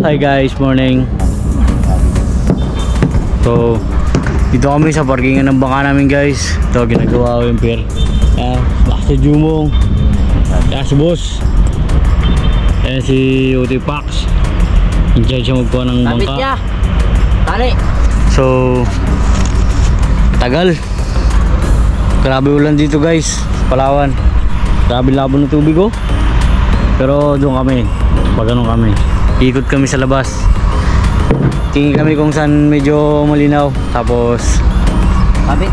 Hi guys, morning. So, dito kami sa parkingan ng bangka namin guys. Ito, ginagawa ko yung pier. Sa Jumong. Si boss. Si Uti Pax. Diyan siya magkuha ng bangka. Kapit niya. Tali. So, tagal. Grabe ulan dito guys, Palawan. Grabe labo ng tubig oh. Pero doon kami, pag ganun kami, ikot kami sa labas. Tingin kami kung saan medyo malinaw. Tapos Kapit.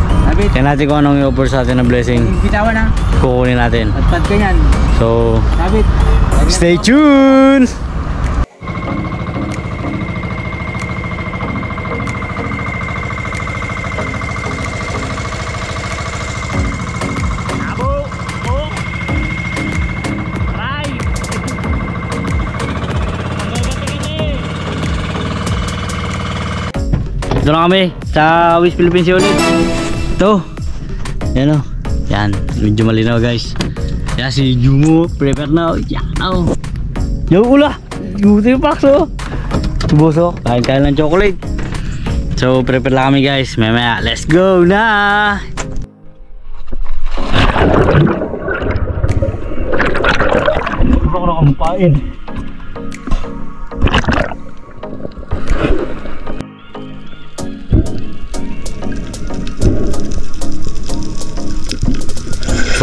tingnan natin kung anong i-offer sa atin na blessing. Bitawan na. Kukunin natin. Patpad ka yan. So, Kapit. stay tuned! Ito na kami sa West Philippines ulit. Ito. Yan o. Yan. Medyo malinaw guys. Yan si Jumo. Prepare na. Yan o. Yung ula. Uti Pax o. Suboso. Kain-kain ng chocolate. So prepare lang kami guys. Mamaya. Let's go na. Ako na kampain.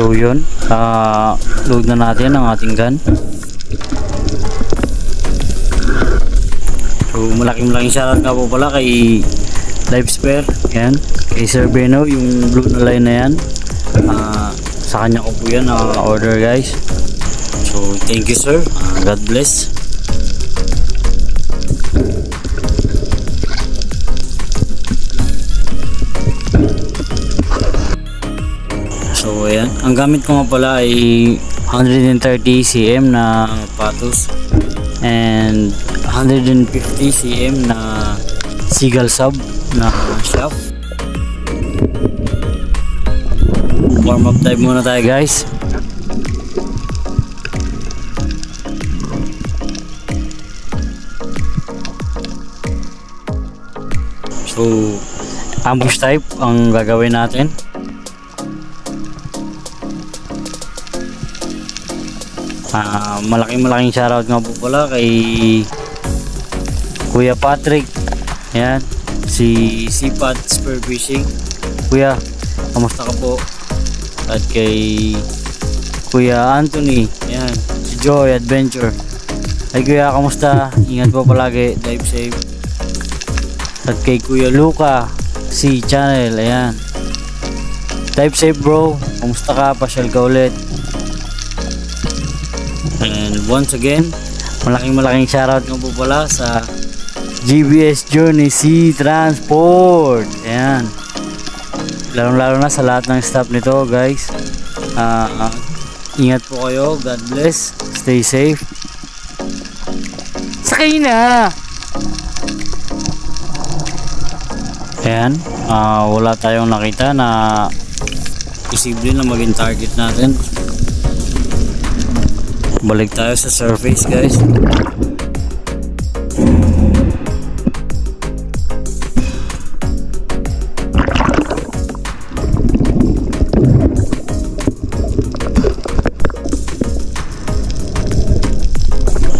So yun, load na natin ang ating gun. So malaking shoutout nga po pala kay Life Spare, yan, kay Sir Beno, yung blue na line na yan. Sa kanya ko po yan order guys. So thank you sir, God bless. So ayan, ang gamit ko nga pala ay 130 cm na patos and 150 cm na Seagull sub na shaft. Warm up dive muna tayo guys. So ambush type ang gagawin natin. Malaking shoutout nga po pala kay Kuya Patrick, yan, si Sipat Spear Fishing. Kuya, kamusta ka po? At kay Kuya Anthony, yan, si Joy Adventure. Ay Kuya, kamusta? Ingat po palagi, dive safe. At kay Kuya Luca si Channel, ayan, dive safe bro, kamusta ka? Pasyal ka ulit. And once again, malaking shoutout nga po pala sa GBS Journey Sea Transport. Ayan, lalo na sa lahat ng staff nito guys. Ingat po kayo, God bless, stay safe. Sakay na. Ayan, wala tayong nakita na posible na maging target natin. Balik tayo sa surface guys.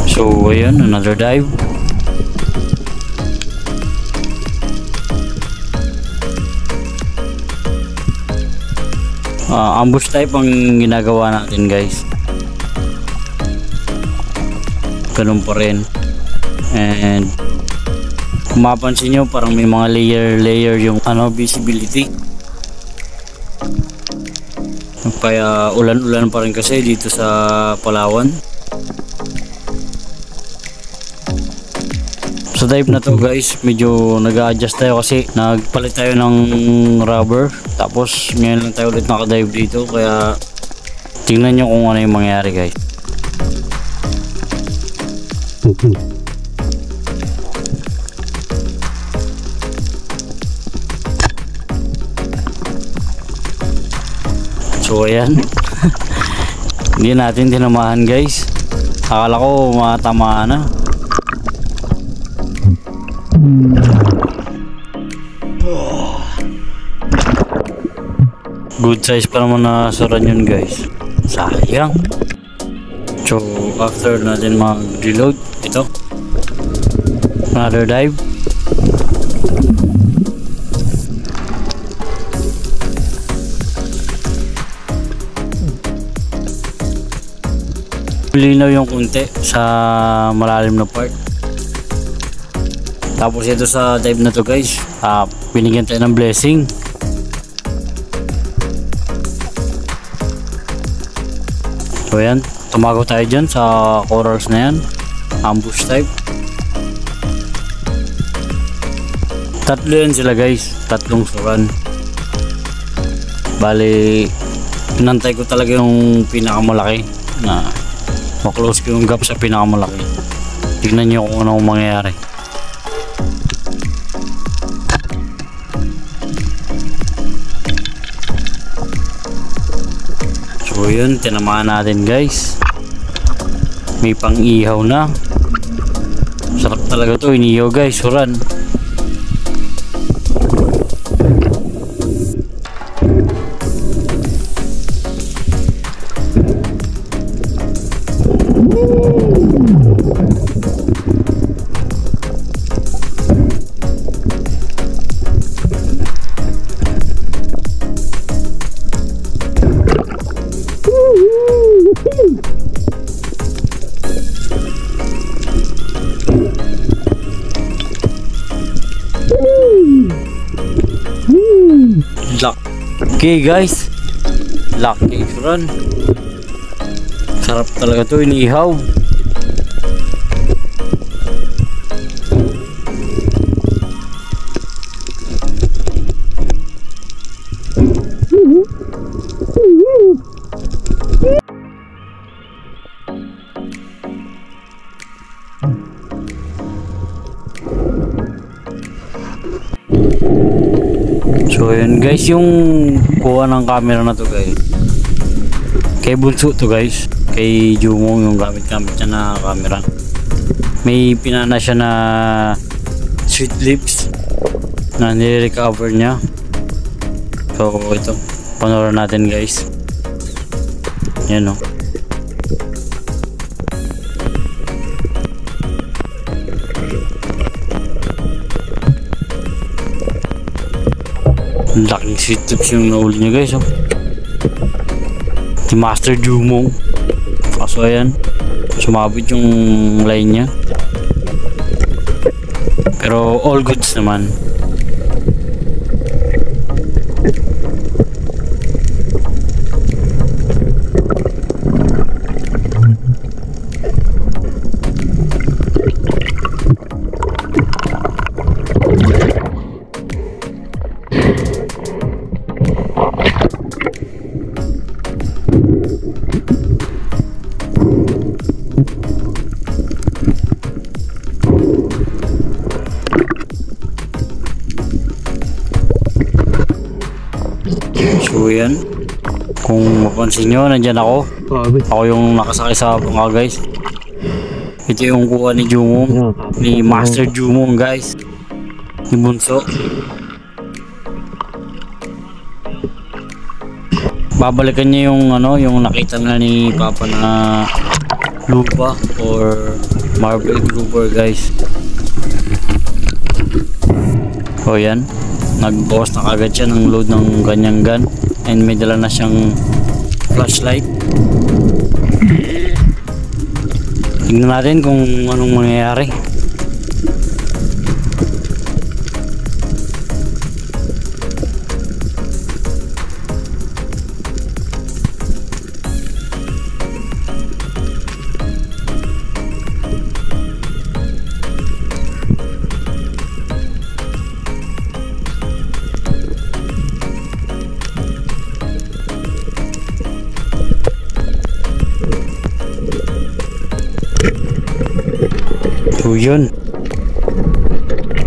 So ayan, another dive. Ambush type ang ginagawa natin guys. Ganun pa rin. And kung mapansin nyo, parang may mga layer yung visibility. Kaya ulan pa rin kasi dito sa Palawan. Sa dive na to guys, medyo nag-a-adjust tayo kasi nagpalit tayo ng rubber. Tapos ngayon lang tayo ulit nakadive dito. Kaya tingnan nyo kung ano yung mangyayari guys. So ayan. Hindi natin tinamahan guys. Akala ko matamaan na. Good size pa naman na saran yun guys. Sayang. So after natin mag-reload, ito another dive. Linaw yung kunti sa malalim na part. Tapos ito sa dive na to guys, binigyan tayo ng blessing. So yan, tumago tayo dyan sa corals na yan, ambush type. Tatlo yan sila guys, tatlong suran. Bali, pinantay ko talaga yung pinakamalaki na maklose ko yung gap sa pinakamalaki. Tignan nyo kung anong mangyayari. So yun, tinamaan natin guys. May pang ihaw na. Sarap talaga to, inihaw guys, suran. Okay guys, lucky run. Sarap talaga to, inihaw. So yun guys, yung kuha ng camera na to guys, kay Bunso to guys, kay Jumong yung gamit niya na camera. May pinana siya na sweet lips na nire-recover niya. So ito, panoorin natin guys. Yan o. Laking sweet lips yung nahuli niya guys, oh. Si Master Jumong. Kaso ayan, sumabit yung line niya. Pero all goods naman. So yan, kung mapansin nyo, nandyan ako. Ako yung nakasakay sa bangka guys. Ito yung kuha ni Jumong, ni Master Jumong guys, ni Bunso. Babalikan niya yung ano, yung nakita na ni Papa na lupa or marble grouper guys. So yan, nag-boss na kagad siya ng load ng kanyang gun, and may dala na siyang flashlight. Tingnan natin kung anong mangyayari. So yun,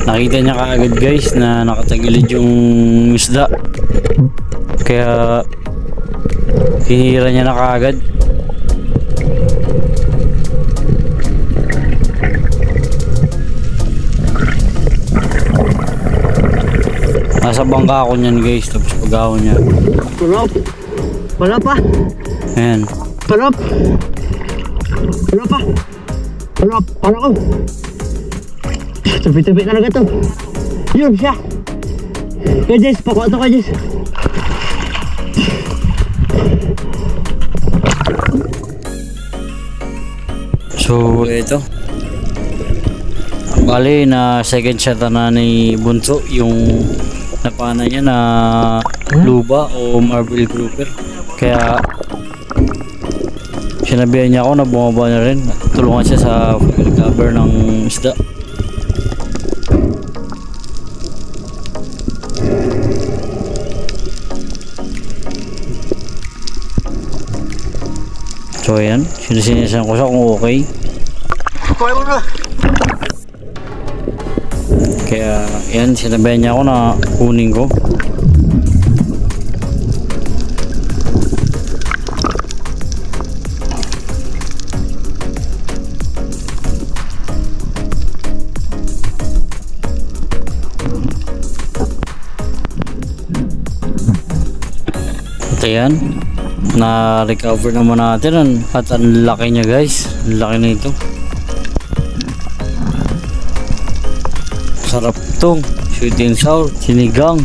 nakita niya kaagad guys na nakatagilid yung isda, kaya hinira niya na kaagad. Nasa bangka ako niyan guys, tapos pag-ahon niya. Palop. Wala pa. Ayan. Palop. Wala pa. Palop. Ano ko? Tabi-tabi talaga to. Yun siya. Kaya Jess, pakuha to kay Jess. So ito. Bali na second shot na ni Bunso yung napana niya na luba o marble grouper. Kaya sinabihan niya ako na bumaba na rin. Tulungan siya sa recover ng isda. So ayan, sinisinisan ko siya kung okay. Kaya yan, sinabihan niya ako na kunin ko. At ayan, na-recover naman natin at ang laki niya guys, ang laki nito. Sarap to, sweet and sour, sinigang.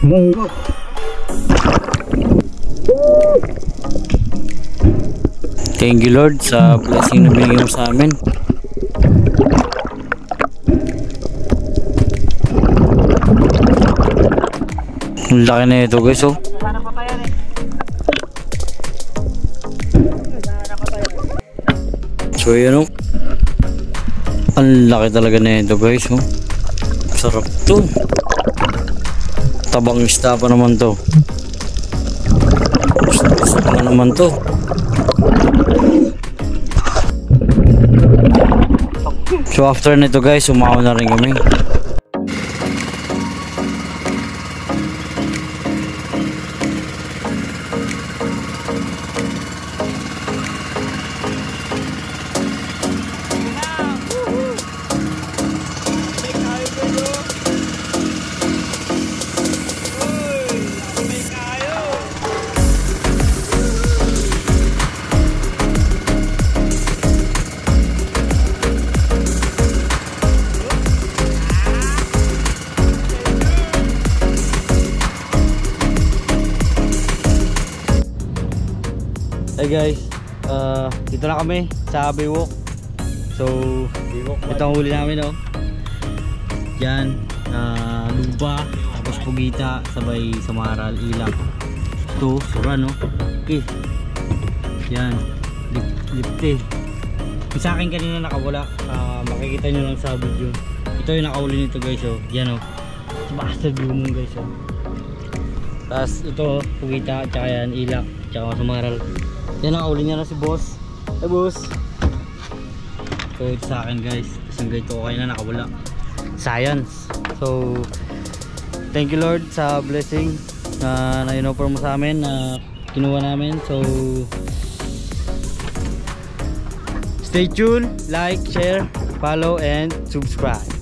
Munggo. Thank you Lord sa blessing na binigay mo sa amin. Ang laki na ito guys oh. So yun oh. Ang laki talaga na ito guys oh. Sarap to. Tabang isda pa naman to. Gusto pa naman to. So after nito guys, umahaw na rin kami. Hey guys, dito na kami sa Baywalk. So, ito ang huli namin oh. Yan, luba, tapos pugita, sabay samaral, ilang. Ito, sura no. Okay. Yan, lipte. Yung sa akin kanina nakawala, makikita nyo lang sa video. Ito yung nakahuli nito guys oh. Yan oh. Bastard lumong guys oh. Tapos ito, pugita, tsaka yan, ilak, tsaka samaral. Yan nakahuli niya na si boss. Hey boss. So ito sa akin guys. Isang ganito okay na nakawala. Science. So thank you Lord sa blessing na in-offer mo sa amin na kinuha namin. So stay tuned, like, share, follow and subscribe.